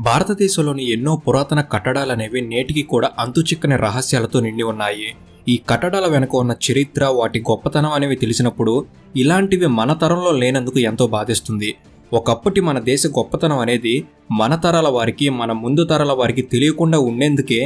భారతదేశంలోని ఎన్నో పురాతన కట్టడాలనేవి నేటికి కూడా అంతుచిక్కని రహస్యాలతో నిండి ఉన్నాయి. ఈ కట్టడాల వెనుక ఉన్న చరిత్ర, వాటి గొప్పతనం అనేవి తెలిసినప్పుడు ఇలాంటివి మన తరంలో లేనందుకు ఎంతో బాధిస్తుంది. ఒకప్పటి మన దేశ గొప్పతనం అనేది మన తరాల వారికి, మన ముందు తరాల వారికి తెలియకుండా ఉండేందుకే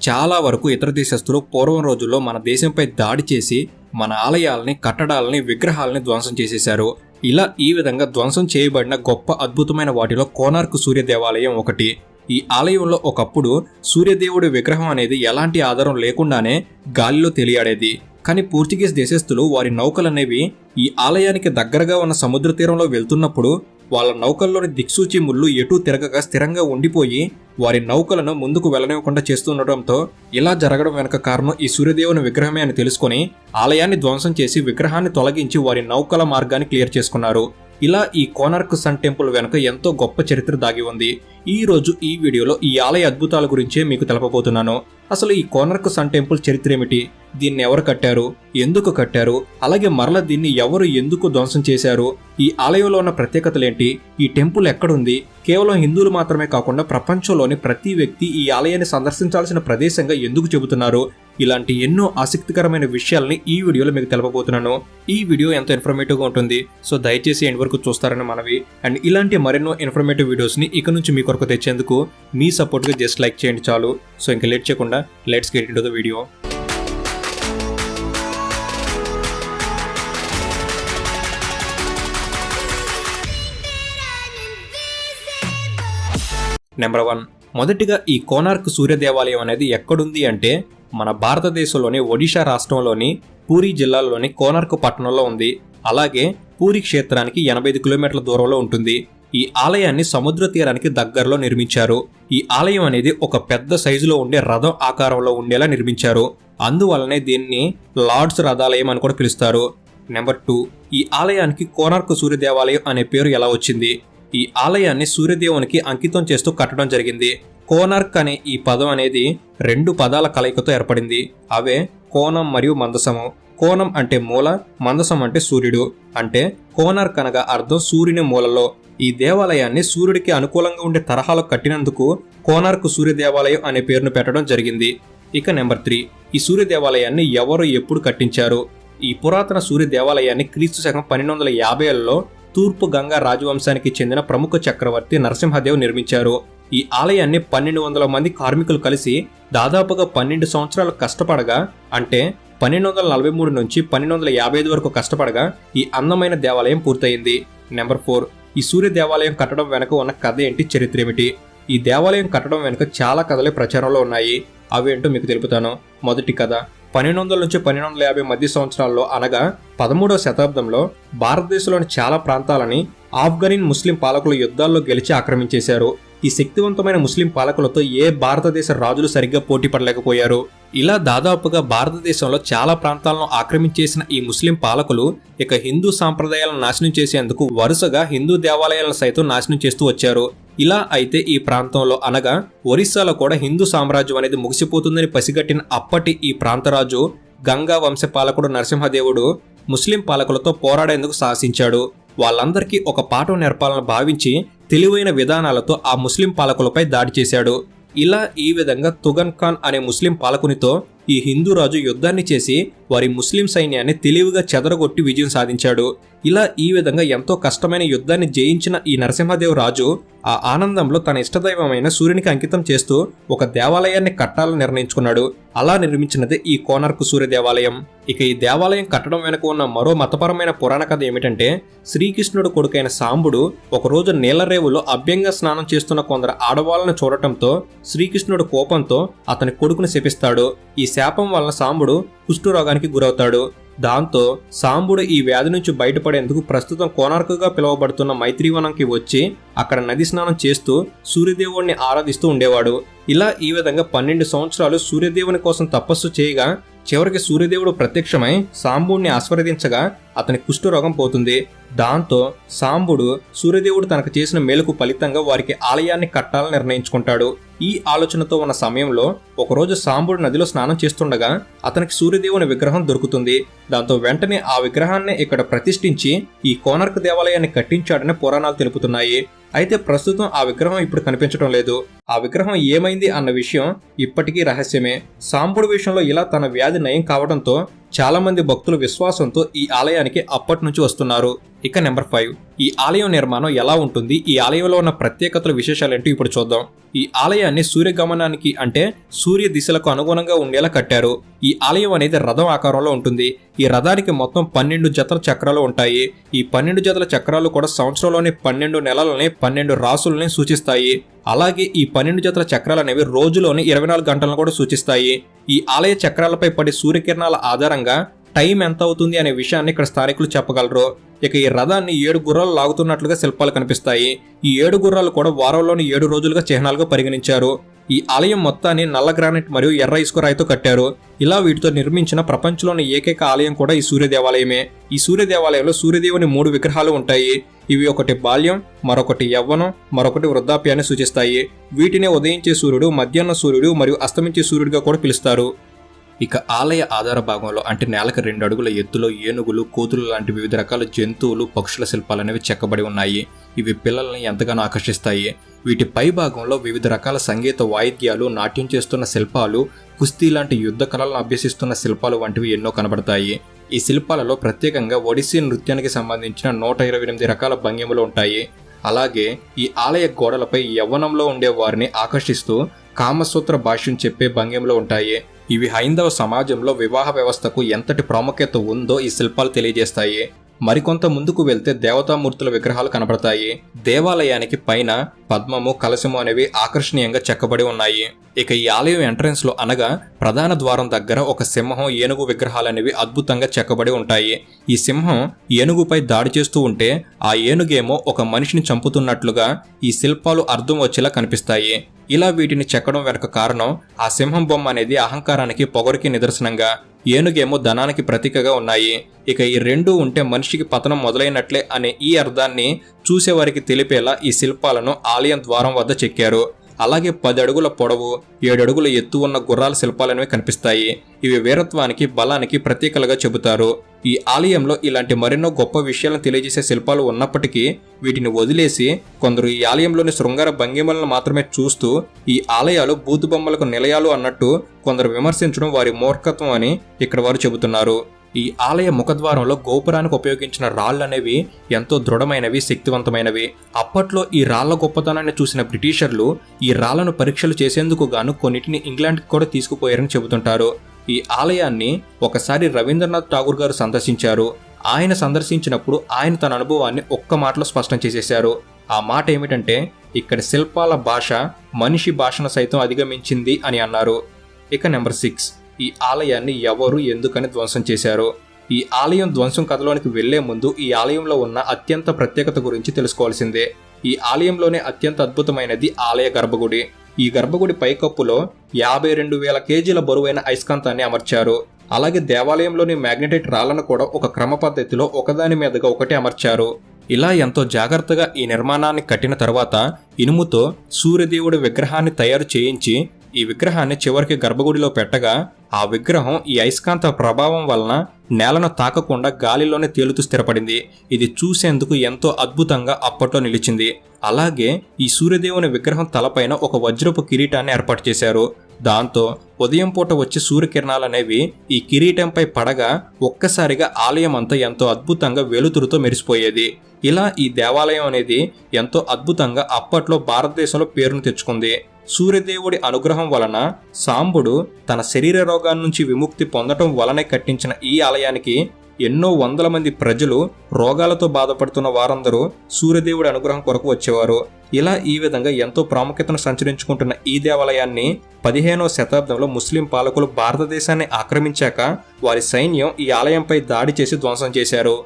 చాలా వరకు ఇతర దేశస్తులు పూర్వం రోజుల్లో మన దేశంపై దాడి చేసి మన ఆలయాలని, కట్టడాలని, విగ్రహాలని ధ్వంసం చేసేశారు. ఇలా ఈ విధంగా ధ్వంసం చేయబడిన గొప్ప అద్భుతమైన వాటిలో కోనార్క్ సూర్య దేవాలయం ఒకటి. ఈ ఆలయంలో ఒకప్పుడు సూర్యదేవుడి విగ్రహం అనేది ఎలాంటి ఆధారం లేకుండానే గాలిలో తేలియాడేది. కానీ పోర్చుగీస్ దేశస్థులు వారి నౌకలనేవి ఈ ఆలయానికి దగ్గరగా ఉన్న సముద్ర తీరంలో వెళ్తున్నప్పుడు వాళ్ళ నౌకల్లోని దిక్సూచి ముళ్ళు ఎటూ తిరగక స్థిరంగా ఉండిపోయి వారి నౌకలను ముందుకు వెళ్ళనివ్వకుండా చేస్తుండటంతో ఇలా జరగడం వెనక కారణం ఈ సూర్యదేవుని విగ్రహమే అని తెలుసుకొని ఆలయాన్ని ధ్వంసం చేసి విగ్రహాన్ని తొలగించి వారి నౌకల మార్గాన్ని క్లియర్ చేసుకున్నారు. ఇలా ఈ కోనార్క్ సన్ టెంపుల్ వెనుక ఎంతో గొప్ప చరిత్ర దాగి ఉంది. ఈ రోజు ఈ వీడియోలో ఈ ఆలయ అద్భుతాల గురించే మీకు తెలపబోతున్నాను. అసలు ఈ కోనార్క్ సన్ టెంపుల్ చరిత్ర ఏమిటి, దీన్ని ఎవరు కట్టారు, ఎందుకు కట్టారు, అలాగే మరల దీన్ని ఎవరు ఎందుకు ధ్వంసం చేశారు, ఈ ఆలయంలో ఉన్న ప్రత్యేకతలేంటి, ఈ టెంపుల్ ఎక్కడుంది, కేవలం హిందువులు మాత్రమే కాకుండా ప్రపంచంలోని ప్రతి వ్యక్తి ఈ ఆలయాన్ని సందర్శించాల్సిన ప్రదేశంగా ఎందుకు చెబుతున్నారు, ఇలాంటి ఎన్నో ఆసక్తికరమైన విషయాలని ఈ వీడియోలో మీకు తెలపబోతున్నాను. ఈ వీడియో ఎంతో ఇన్ఫర్మేటివ్గా ఉంటుంది, సో దయచేసి ఎండ్ వరకు చూస్తారని మనవి. అండ్ ఇలాంటి మరెన్నో ఇన్ఫర్మేటివ్ వీడియోస్ని ఇక నుంచి మీ కొరకు తెచ్చేందుకు మీ సపోర్ట్గా జస్ట్ లైక్ చేయండి చాలు. సో ఇంకా లేట్ చేయకుండా let's get into the video. Number 1, మొదటిగా ఈ కోనార్క్ సూర్య దేవాలయం అనేది ఎక్కడుంది అంటే మన భారతదేశంలోని ఒడిషా రాష్ట్రంలోని పూరీ జిల్లాలోని కోనార్క్ పట్టణంలో ఉంది. అలాగే పూరీ క్షేత్రానికి 85 కిలోమీటర్ల దూరంలో ఉంటుంది. ఈ ఆలయాన్ని సముద్ర తీరానికి దగ్గరలో నిర్మించారు. ఈ ఆలయం అనేది ఒక పెద్ద సైజులో ఉండే రథం ఆకారంలో ఉండేలా నిర్మించారు. అందువల్లనే దీన్ని లార్డ్స్ రథాలయం అని కూడా పిలుస్తారు. నెంబర్ 2, ఈ ఆలయానికి కోనార్క్ సూర్య దేవాలయం అనే పేరు ఎలా వచ్చింది? ఈ ఆలయాన్ని సూర్యదేవునికి అంకితం చేస్తూ కట్టడం జరిగింది. కోనార్క్ అనే ఈ పదం అనేది 2 పదాల కలయికతో ఏర్పడింది. అవే కోణం మరియు మందసము. కోణం అంటే మూల, మందసం అంటే సూర్యుడు. అంటే కోనార్క్ అనగా అర్థం సూర్యుని మూలలో. ఈ దేవాలయాన్ని సూర్యుడికి అనుకూలంగా ఉండే తరహాలో కట్టినందుకు కోనార్క్ సూర్య దేవాలయం అనే పేరును పెట్టడం జరిగింది. ఇక నెంబర్ 3, ఈ సూర్య దేవాలయాన్ని ఎవరు ఎప్పుడు కట్టించారు? ఈ పురాతన సూర్య దేవాలయాన్ని క్రీస్తు శకం 1250లలో తూర్పు గంగా రాజవంశానికి చెందిన ప్రముఖ చక్రవర్తి నరసింహదేవ్ నిర్మించారు. ఈ ఆలయాన్ని 1200 మంది కార్మికులు కలిసి దాదాపుగా 12 సంవత్సరాలు కష్టపడగా, అంటే 1243 నుంచి 1255 వరకు కష్టపడగా ఈ అందమైన దేవాలయం పూర్తయింది. నెంబర్ 4, ఈ సూర్య దేవాలయం కట్టడం వెనుక ఉన్న కథ ఏంటి, చరిత్ర ఏమిటి? ఈ దేవాలయం కట్టడం వెనుక చాలా కథలే ప్రచారంలో ఉన్నాయి. అవేంటో మీకు తెలుపుతాను. మొదటి కథ 1200 నుంచి 1250 మధ్య సంవత్సరాల్లో అనగా 13వ శతాబ్దంలో భారతదేశంలోని చాలా ప్రాంతాలని ఆఫ్ఘన్ ముస్లిం పాలకులు యుద్ధాల్లో గెలిచి ఆక్రమించేశారు. ఈ శక్తివంతమైన ముస్లిం పాలకులతో ఏ భారతదేశ రాజులు సరిగ్గా పోటీ పడలేకపోయారు. ఇలా దాదాపుగా భారతదేశంలో చాలా ప్రాంతాలను ఆక్రమించేసిన ఈ ముస్లిం పాలకులు ఇక హిందూ సాంప్రదాయాలను నాశనం చేసేందుకు వరుసగా హిందూ దేవాలయాలను సైతం నాశనం చేస్తూ వచ్చారు. ఇలా అయితే ఈ ప్రాంతంలో అనగా ఒరిస్సాలో కూడా హిందూ సామ్రాజ్యం అనేది ముగిసిపోతుందని పసిగట్టిన అప్పటి ఈ ప్రాంతరాజు గంగా వంశ పాలకుడు నరసింహదేవుడు ముస్లిం పాలకులతో పోరాడేందుకు సాహసించాడు. వాళ్ళందరికీ ఒక పాఠం నేర్పాలని భావించి తెలివైన విధానాలతో ఆ ముస్లిం పాలకులపై దాడి చేశాడు. ఇలా ఈ విధంగా తుగన్ ఖాన్ అనే ముస్లిం పాలకునితో ఈ హిందూ రాజు యుద్ధాన్ని చేసి వారి ముస్లిం సైన్యాన్ని తెలివిగా చెదరగొట్టి విజయం సాధించాడు. ఇలా ఈ విధంగా ఎంతో కష్టమైన యుద్ధాన్ని జయించిన ఈ నరసింహదేవ్ రాజు ఆ ఆనందంలో తన ఇష్టదైవమైన సూర్యునికి అంకితం చేస్తూ ఒక దేవాలయాన్ని కట్టాలని నిర్ణయించుకున్నాడు. అలా నిర్మించినదే ఈ కోనార్క్ సూర్య దేవాలయం. ఇక ఈ దేవాలయం కట్టడం వెనుక ఉన్న మరో మతపరమైన పురాణ కథ ఏమిటంటే శ్రీకృష్ణుడు కొడుకైన సాంబుడు ఒకరోజు నీలరేవులో అభ్యంగా స్నానం చేస్తున్న కొందరు ఆడవాళ్లను చూడటంతో శ్రీకృష్ణుడు కోపంతో అతని కొడుకుని శపిస్తాడు. ఈ శాపం వలన సాంబుడు కుష్ఠరోగానికి గురవుతాడు. దాంతో సాంబుడు ఈ వ్యాధి నుంచి బయటపడేందుకు ప్రస్తుతం కోనార్క్గా పిలువబడుతున్న మైత్రీవనంకి వచ్చి అక్కడ నది స్నానం చేస్తూ సూర్యదేవుడిని ఆరాధిస్తూ ఉండేవాడు. ఇలా ఈ విధంగా 12 సంవత్సరాలు సూర్యదేవుని కోసం తపస్సు చేయగా చివరికి సూర్యదేవుడు ప్రత్యక్షమై సాంబుడిని ఆశీర్వదించగా అతని కుష్ఠరోగం పోతుంది. దాంతో సాంబుడు సూర్యదేవుడు తనకు చేసిన మేలుకు ఫలితంగా వారికి ఆలయాన్ని కట్టాలని నిర్ణయించుకుంటాడు. ఈ ఆలోచనతో ఉన్న సమయంలో ఒకరోజు సాంబుడు నదిలో స్నానం చేస్తుండగా అతనికి సూర్యదేవుని విగ్రహం దొరుకుతుంది. దాంతో వెంటనే ఆ విగ్రహాన్ని ఇక్కడ ప్రతిష్ఠించి ఈ కోనార్క్ దేవాలయాన్ని కట్టించాడని పురాణాలు తెలుపుతున్నాయి. అయితే ప్రస్తుతం ఆ విగ్రహం ఇప్పుడు కనిపించడం లేదు. ఆ విగ్రహం ఏమైంది అన్న విషయం ఇప్పటికీ రహస్యమే. సాంబుడు విషయంలో ఇలా తన వ్యాధి నయం కావడంతో చాలా మంది భక్తులు విశ్వాసంతో ఈ ఆలయానికి అప్పటి నుంచి వస్తున్నారు. ఇక నెంబర్ 5, ఈ ఆలయం నిర్మాణం ఎలా ఉంటుంది, ఈ ఆలయంలో ఉన్న ప్రత్యేకతల విశేషాలేంటో ఇప్పుడు చూద్దాం. ఈ ఆలయాన్ని సూర్యగమనానికి అంటే సూర్య దిశలకు అనుగుణంగా ఉండేలా కట్టారు. ఈ ఆలయం అనేది రథం ఆకారంలో ఉంటుంది. ఈ రథానికి మొత్తం 12 జతల చక్రాలు ఉంటాయి. ఈ 12 జతల చక్రాలు కూడా సంవత్సరంలోని 12 నెలలని 12 రాసులని సూచిస్తాయి. అలాగే ఈ 12 జతల చక్రాలు అనేవి రోజులోని 24 గంటలను కూడా సూచిస్తాయి. ఈ ఆలయ చక్రాలపై పడే సూర్యకిరణాల ఆధారంగా టైం ఎంత అవుతుంది అనే విషయాన్ని ఇక్కడ స్థానికులు చెప్పగలరు. ఇక ఈ రథాన్ని 7 గుర్రాలు లాగుతున్నట్లుగా శిల్పాలు కనిపిస్తాయి. ఈ 7 గుర్రాలు కూడా వారంలోని 7 రోజులుగా చిహ్నాలుగా పరిగణించారు. ఈ ఆలయం మొత్తాన్ని నల్ల గ్రానైట్ మరియు ఎర్ర ఇసుక రాయితో కట్టారు. ఇలా వీటితో నిర్మించిన ప్రపంచంలోని ఏకైక ఆలయం కూడా ఈ సూర్య దేవాలయమే. ఈ సూర్య దేవాలయంలో సూర్యదేవుని 3 విగ్రహాలు ఉంటాయి. ఇవి ఒకటి బాల్యం, మరొకటి యవ్వనం, మరొకటి వృద్ధాప్యాన్ని సూచిస్తాయి. వీటినే ఉదయించే సూర్యుడు, మధ్యాహ్న సూర్యుడు మరియు అస్తమించే సూర్యుడిగా కూడా పిలుస్తారు. ఇక ఆలయ ఆధార భాగంలో అంటే నేలకు 2 అడుగుల ఎత్తులో ఏనుగులు, కోతులు లాంటి వివిధ రకాల జంతువులు, పక్షుల శిల్పాలనేవి చెక్కబడి ఉన్నాయి. ఇవి పిల్లల్ని ఎంతగానో ఆకర్షిస్తాయి. వీటి పై భాగంలో వివిధ రకాల సంగీత వాయిద్యాలు, నాట్యం చేస్తున్న శిల్పాలు, కుస్తీ లాంటి యుద్ధ కళలను అభ్యసిస్తున్న శిల్పాలు వంటివి ఎన్నో కనబడతాయి. ఈ శిల్పాలలో ప్రత్యేకంగా ఒడిస్సీ నృత్యానికి సంబంధించిన 128 రకాల భంగిమలు ఉంటాయి. అలాగే ఈ ఆలయ గోడలపై యవ్వనంలో ఉండే వారిని ఆకర్షిస్తూ కామసూత్ర భాష్యం చెప్పే భంగిమలు ఉంటాయి. ఇవి హైందవ సమాజంలో వివాహ వ్యవస్థకు ఎంతటి ప్రాముఖ్యత ఉందో ఈ శిల్పాలు తెలియజేస్తాయి. మరికొంత ముందుకు వెళ్తే దేవతామూర్తుల విగ్రహాలు కనబడతాయి. దేవాలయానికి పైన పద్మము, కలశము అనేవి ఆకర్షణీయంగా చెక్కబడి ఉన్నాయి. ఇక ఈ ఆలయం ఎంట్రన్స్ లో అనగా ప్రధాన ద్వారం దగ్గర ఒక సింహం, ఏనుగు విగ్రహాలనేవి అద్భుతంగా చెక్కబడి ఉంటాయి. ఈ సింహం ఏనుగుపై దాడి చేస్తూ ఉంటే ఆ ఏనుగేమో ఒక మనిషిని చంపుతున్నట్లుగా ఈ శిల్పాలు అర్థం వచ్చేలా కనిపిస్తాయి. ఇలా వీటిని చెక్కడం వెనక కారణం ఆ సింహం బొమ్మ అనేది అహంకారానికి, పొగరుకి నిదర్శనంగా, ఏనుగేమో ధనానికి ప్రతీకగా ఉన్నాయి. ఇక ఈ రెండూ ఉంటే మనిషికి పతనం మొదలైనట్లే అనే ఈ అర్థాన్ని చూసేవారికి తెలిపేలా ఈ శిల్పాలను ఆలయం ద్వారం వద్ద చెక్కారు. అలాగే 10 అడుగుల పొడవు, 7 అడుగుల ఎత్తు ఉన్న గుర్రాల శిల్పాలనేవి కనిపిస్తాయి. ఇవి వీరత్వానికి, బలానికి ప్రతీకలుగా చెబుతారు. ఈ ఆలయంలో ఇలాంటి మరెన్నో గొప్ప విషయాలను తెలియజేసే శిల్పాలు ఉన్నప్పటికీ వీటిని వదిలేసి కొందరు ఈ ఆలయంలోని శృంగార భంగిమలను మాత్రమే చూస్తూ ఈ ఆలయాలు బూతు బొమ్మలకు నిలయాలు అన్నట్టు కొందరు విమర్శించడం వారి మూర్ఖత్వం అని ఇక్కడ వారు చెబుతున్నారు. ఈ ఆలయ ముఖద్వారంలో గోపురానికి ఉపయోగించిన రాళ్లనేవి ఎంతో దృఢమైనవి, శక్తివంతమైనవి. అప్పట్లో ఈ రాళ్ల గొప్పతనాన్ని చూసిన బ్రిటిషర్లు ఈ రాళ్లను పరీక్షలు చేసేందుకు గాను కొన్నిటిని ఇంగ్లాండ్కి కూడా తీసుకుపోయారని చెబుతుంటారు. ఈ ఆలయాన్ని ఒకసారి రవీంద్రనాథ్ ఠాగూర్ గారు సందర్శించారు. ఆయన సందర్శించినప్పుడు ఆయన తన అనుభవాన్ని ఒక్క మాటలో స్పష్టం చేసేశారు. ఆ మాట ఏమిటంటే, ఇక్కడి శిల్పాల భాష మనిషి భాషను సైతం అధిగమించింది అని అన్నారు. ఇక నెంబర్ 6, ఈ ఆలయాన్ని ఎవరు, ఎందుకని ధ్వంసం చేశారు? ఈ ఆలయం ధ్వంసం కథలోనికి వెళ్లే ముందు ఈ ఆలయంలో ఉన్న అత్యంత ప్రత్యేకత గురించి తెలుసుకోవాల్సిందే. ఈ ఆలయంలోనే అత్యంత అద్భుతమైనది ఆలయ గర్భగుడి. ఈ గర్భగుడి పైకప్పులో 52,000 కేజీల బరువైన అయస్కాంతాన్ని అమర్చారు. అలాగే దేవాలయంలోని మ్యాగ్నెటైట్ రాళ్లను కూడా ఒక క్రమ పద్ధతిలో ఒకదాని మీదగా ఒకటి అమర్చారు. ఇలా ఎంతో జాగ్రత్తగా ఈ నిర్మాణాన్ని కట్టిన తర్వాత ఇనుముతో సూర్యదేవుడి విగ్రహాన్ని తయారు చేయించి ఈ విగ్రహాన్ని చివరికి గర్భగుడిలో పెట్టగా ఆ విగ్రహం ఈ అయస్కాంత ప్రభావం వలన నేలను తాకకుండా గాలిలోనే తేలుతూ స్థిరపడింది. ఇది చూసేందుకు ఎంతో అద్భుతంగా అప్పట్లో నిలిచింది. అలాగే ఈ సూర్యదేవుని విగ్రహం తలపైన ఒక వజ్రపు కిరీటాన్ని ఏర్పాటు చేశారు. దాంతో ఉదయం పూట వచ్చే సూర్యకిరణాలనేవి ఈ కిరీటంపై పడగా ఒక్కసారిగా ఆలయం అంతా ఎంతో అద్భుతంగా వెలుతురుతో మెరిసిపోయేది. ఇలా ఈ దేవాలయం అనేది ఎంతో అద్భుతంగా అప్పట్లో భారతదేశంలో పేరును తెచ్చుకుంది. సూర్యదేవుడి అనుగ్రహం వలన సాంబుడు తన శరీర రోగాల నుంచి విముక్తి పొందటం వలనే కట్టించిన ఈ ఆలయానికి ఎన్నో వందల మంది ప్రజలు, రోగాలతో బాధపడుతున్న వారందరూ సూర్యదేవుడి అనుగ్రహం కొరకు వచ్చేవారు. ఇలా ఈ విధంగా ఎంతో ప్రాముఖ్యతను సంచరించుకుంటున్న ఈ దేవాలయాన్ని 15వ శతాబ్దంలో ముస్లిం పాలకులు భారతదేశాన్ని ఆక్రమించాక వారి సైన్యం ఈ ఆలయంపై దాడి చేసి ధ్వంసం చేశారు.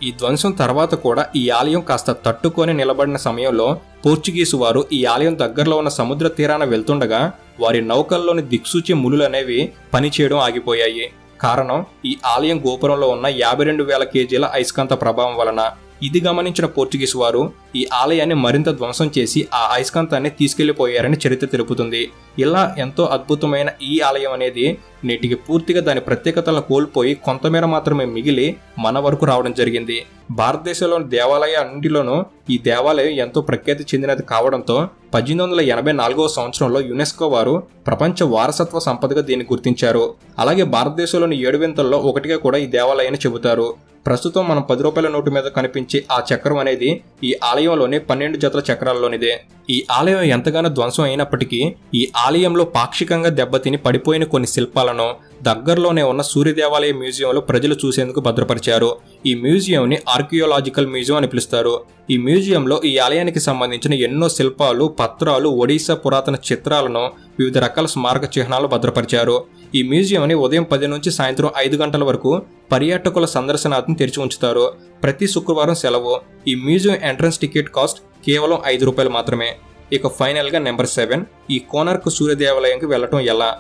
ఈ ధ్వంసం తర్వాత కూడా ఈ ఆలయం కాస్త తట్టుకొని నిలబడిన సమయంలో పోర్చుగీసు వారు ఈ ఆలయం దగ్గరలో ఉన్న సముద్ర తీరాన వెళ్తుండగా వారి నౌకల్లోని దిక్సూచి ములులనేవి పనిచేయడం ఆగిపోయాయి. కారణం ఈ ఆలయం గోపురంలో ఉన్న 52,000 కేజీల అయస్కాంత ప్రభావం వలన. ఇది గమనించిన పోర్చుగీస్ వారు ఈ ఆలయాన్ని మరింత ధ్వంసం చేసి ఆ అయస్కాంతాన్ని తీసుకెళ్లిపోయారని చరిత్ర తెలుపుతుంది. ఇలా ఎంతో అద్భుతమైన ఈ ఆలయం అనేది నేటికి పూర్తిగా దాని ప్రత్యేకతలను కోల్పోయి కొంతమేర మాత్రమే మిగిలి మన వరకు రావడం జరిగింది. భారతదేశంలోని దేవాలయాలన్నింటిలోనూ ఈ దేవాలయం ఎంతో ప్రఖ్యాతి చెందినది కావడంతో 1884వ సంవత్సరంలో యునెస్కో వారు ప్రపంచ వారసత్వ సంపదగా దీన్ని గుర్తించారు. అలాగే భారతదేశంలోని 7 వింతల్లో ఒకటిగా కూడా ఈ దేవాలయాన్ని చెబుతారు. ప్రస్తుతం మనం 10 రూపాయల నోటు మీద కనిపించే ఆ చక్రం అనేది ఈ ఆలయంలోని 12 జతల చక్రాల్లోనిదే. ఈ ఆలయం ఎంతగానో ధ్వంసం అయినప్పటికీ ఈ ఆలయంలో పాక్షికంగా దెబ్బతిని పడిపోయిన కొన్ని శిల్పాలను దగ్గరలోనే ఉన్న సూర్య దేవాలయ మ్యూజియంలో ప్రజలు చూసేందుకు భద్రపరిచారు. ఈ మ్యూజియంని ఆర్కియోలాజికల్ మ్యూజియం అని పిలుస్తారు. ఈ మ్యూజియంలో ఈ ఆలయానికి సంబంధించిన ఎన్నో శిల్పాలు, పత్రాలు, ఒడిశా పురాతన చిత్రాలను, వివిధ రకాల స్మారక చిహ్నాలు భద్రపరిచారు. ఈ మ్యూజియంని ఉదయం 10 నుంచి సాయంత్రం 5 గంటల వరకు పర్యాటకుల సందర్శనార్థం తెరిచి ఉంచుతారు. ప్రతి శుక్రవారం సెలవు. ఈ మ్యూజియం ఎంట్రన్స్ టికెట్ కాస్ట్ కేవలం 5 రూపాయలు మాత్రమే. ఇక ఫైనల్గా నెంబర్ 7, ఈ కోనార్క్ సూర్య దేవాలయంకి వెళ్ళటం ఎలా?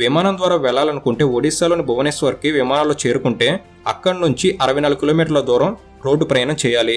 విమానం ద్వారా వెళ్లాలనుకుంటే ఒడిశాలోని భువనేశ్వర్కి విమానాల్లో చేరుకుంటే అక్కడి నుంచి 64 కిలోమీటర్ల దూరం రోడ్డు ప్రయాణం చేయాలి.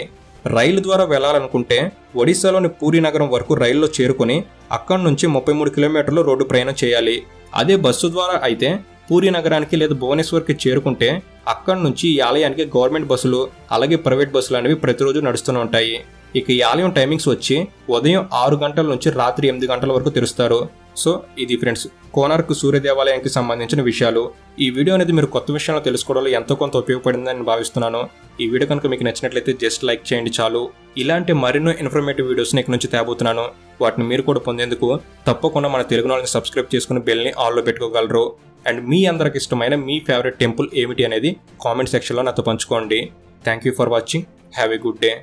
రైలు ద్వారా వెళ్లాలనుకుంటే ఒడిశాలోని పూరి నగరం వరకు రైల్లో చేరుకుని అక్కడి నుంచి 33 కిలోమీటర్లు రోడ్డు ప్రయాణం చేయాలి. అదే బస్సు ద్వారా అయితే పూరి నగరానికి లేదా భువనేశ్వర్కి చేరుకుంటే అక్కడి నుంచి ఈ ఆలయానికి గవర్నమెంట్ బస్సులు అలాగే ప్రైవేట్ బస్సులు అనేవి ప్రతిరోజు నడుస్తూనే ఉంటాయి. ఇక ఈ ఆలయం టైమింగ్స్ వచ్చి ఉదయం 6 గంటల నుంచి రాత్రి 8 గంటల వరకు తెరుస్తారు. సో ఇది ఫ్రెండ్స్ కోనార్క్ సూర్య దేవాలయానికి సంబంధించిన విషయాలు. ఈ వీడియో అనేది మీరు కొత్త విషయాలు తెలుసుకోవడంలో ఎంతో కొంత ఉపయోగపడిందని నేను భావిస్తున్నాను. ఈ వీడియో కనుక మీకు నచ్చినట్లయితే జస్ట్ లైక్ చేయండి చాలు. ఇలాంటి మరెన్నో ఇన్ఫర్మేటివ్ వీడియోస్ని ఇక్కడ నుంచి తేబోతున్నాను. వాటిని మీరు కూడా పొందేందుకు తప్పకుండా మన తెలుగు నాలెడ్జ్ని సబ్స్క్రైబ్ చేసుకుని బెల్ని ఆన్లో పెట్టుకోగలరు. అండ్ మీ అందరికి ఇష్టమైన మీ ఫేవరెట్ టెంపుల్ ఏమిటి అనేది కామెంట్ సెక్షన్లో నాతో పంచుకోండి. Thank you for watching. Have a good day.